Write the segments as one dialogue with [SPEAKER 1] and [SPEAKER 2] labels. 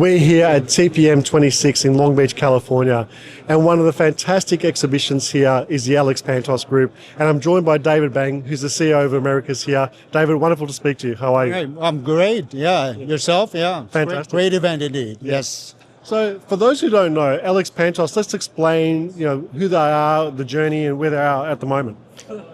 [SPEAKER 1] We're here at TPM 26 in Long Beach, California, and one of the fantastic exhibitions here is the Alex Pantos Group, and I'm joined by David Bang, who's the CEO of Americas here. David, wonderful to speak to you. How are you?
[SPEAKER 2] Hey, I'm great. Yeah, yourself? Yeah,
[SPEAKER 1] Fantastic.
[SPEAKER 2] Great event indeed. Yes.
[SPEAKER 1] So, for those who don't know, Alex Pantos, let's explain, who they are, the journey, and where they are at the moment.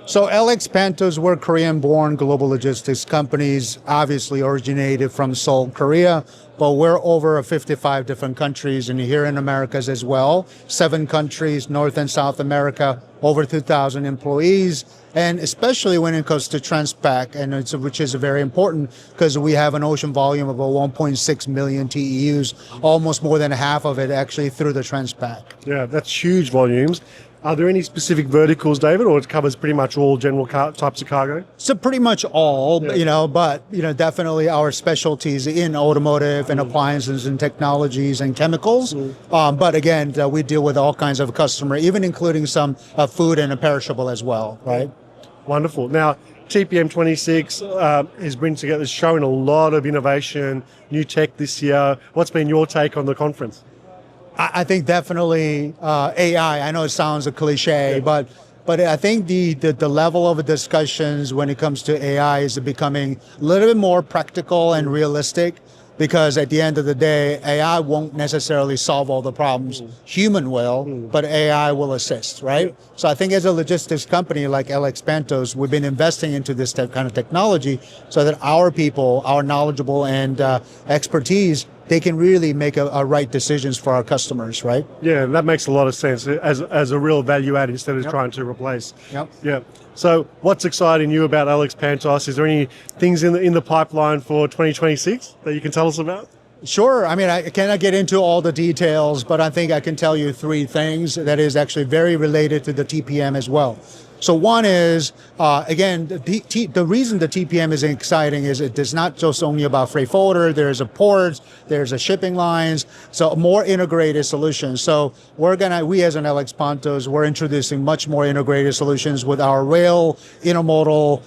[SPEAKER 2] So Alex Pantos, we're Korean-born global logistics companies, obviously originated from Seoul, Korea, but we're over 55 different countries and here in Americas as well. 7 countries, North and South America, over 2,000 employees. And especially when it comes to Transpac, which is very important because we have an ocean volume of 1.6 million TEUs, almost more than half of it actually through the Transpac.
[SPEAKER 1] Yeah, that's huge volumes. Are there any specific verticals, David, or it covers pretty much all general types of cargo?
[SPEAKER 2] So pretty much all, but definitely our specialties in automotive and appliances and technologies and chemicals. But again, we deal with all kinds of customers, even including some food and perishable as well, right?
[SPEAKER 1] Wonderful. Now, TPM 26 is showing a lot of innovation, new tech this year. What's been your take on the conference?
[SPEAKER 2] I think definitely AI. I know it sounds a cliche, but I think the level of discussions when it comes to AI is becoming a little bit more practical and realistic, because at the end of the day, AI won't necessarily solve all the problems. Human will, but AI will assist, right? So I think as a logistics company like Alex Pantos, we've been investing into this kind of technology so that our people, our knowledgeable and expertise, they can really make a right decisions for our customers, right?
[SPEAKER 1] Yeah, that makes a lot of sense as a real value add instead of trying to replace.
[SPEAKER 2] Yep.
[SPEAKER 1] Yeah. So what's exciting you about Alex Pantos? Is there any things in the pipeline for 2026 that you can tell us about?
[SPEAKER 2] Sure. I mean, I cannot get into all the details, but I think I can tell you 3 things that is actually very related to the TPM as well. So one is, again, the reason the TPM is exciting is it is not just only about freight forwarder, there's a ports, there's a shipping lines, so more integrated solutions. So we as an Alex Pantos, we're introducing much more integrated solutions with our rail, intermodal,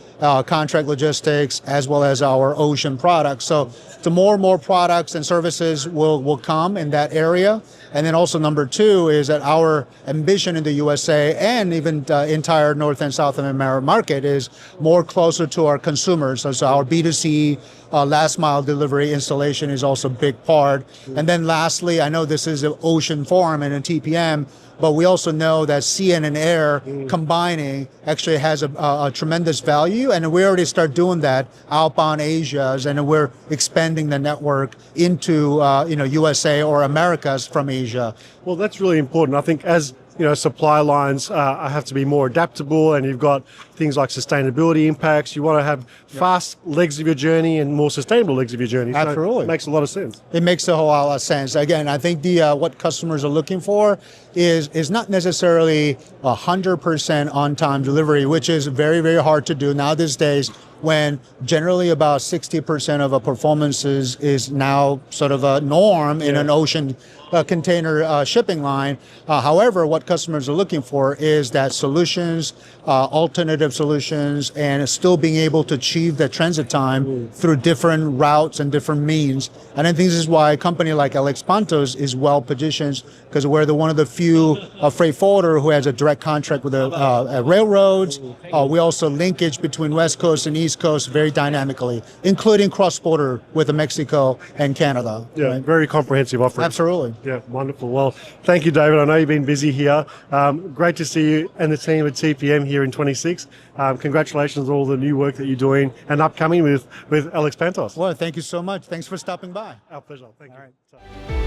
[SPEAKER 2] contract logistics, as well as our ocean products. So the more and more products and services will come in that area. And then also number 2 is that our ambition in the USA and even the entire North and South America market is more closer to our consumers. So our B2C last mile delivery installation is also a big part. And then lastly, I know this is an ocean forum and a TPM, but we also know that sea and air combining actually has a tremendous value, and we already start doing that outbound Asia, and we're expanding the network into USA or Americas from Asia.
[SPEAKER 1] Well, that's really important. I think as supply lines have to be more adaptable, and you've got things like sustainability impacts. You want to have fast legs of your journey and more sustainable legs of your journey.
[SPEAKER 2] Absolutely.
[SPEAKER 1] So it makes a lot of sense.
[SPEAKER 2] It makes a whole lot of sense. Again, I think what customers are looking for is not necessarily 100% on-time delivery, which is very, very hard to do now these days, when generally about 60% of a performance is now sort of a norm in an ocean container shipping line. However, what customers are looking for is that solutions, alternative solutions, and still being able to achieve that transit time through different routes and different means. And I think this is why a company like Alex Pantos is well positioned, because we're one of the few freight forwarder who has a direct contract with the railroads. We also linkage between West Coast and East Coast very dynamically, including cross-border with Mexico and Canada.
[SPEAKER 1] Yeah, right? Very comprehensive offering.
[SPEAKER 2] Absolutely.
[SPEAKER 1] Yeah, wonderful. Well, thank you, David. I know you've been busy here. Great to see you and the team at TPM here in 26. Congratulations on all the new work that you're doing and upcoming with Alex Pantos.
[SPEAKER 2] Well, thank you so much. Thanks for stopping by.
[SPEAKER 1] Our pleasure. Thank you.
[SPEAKER 2] All right.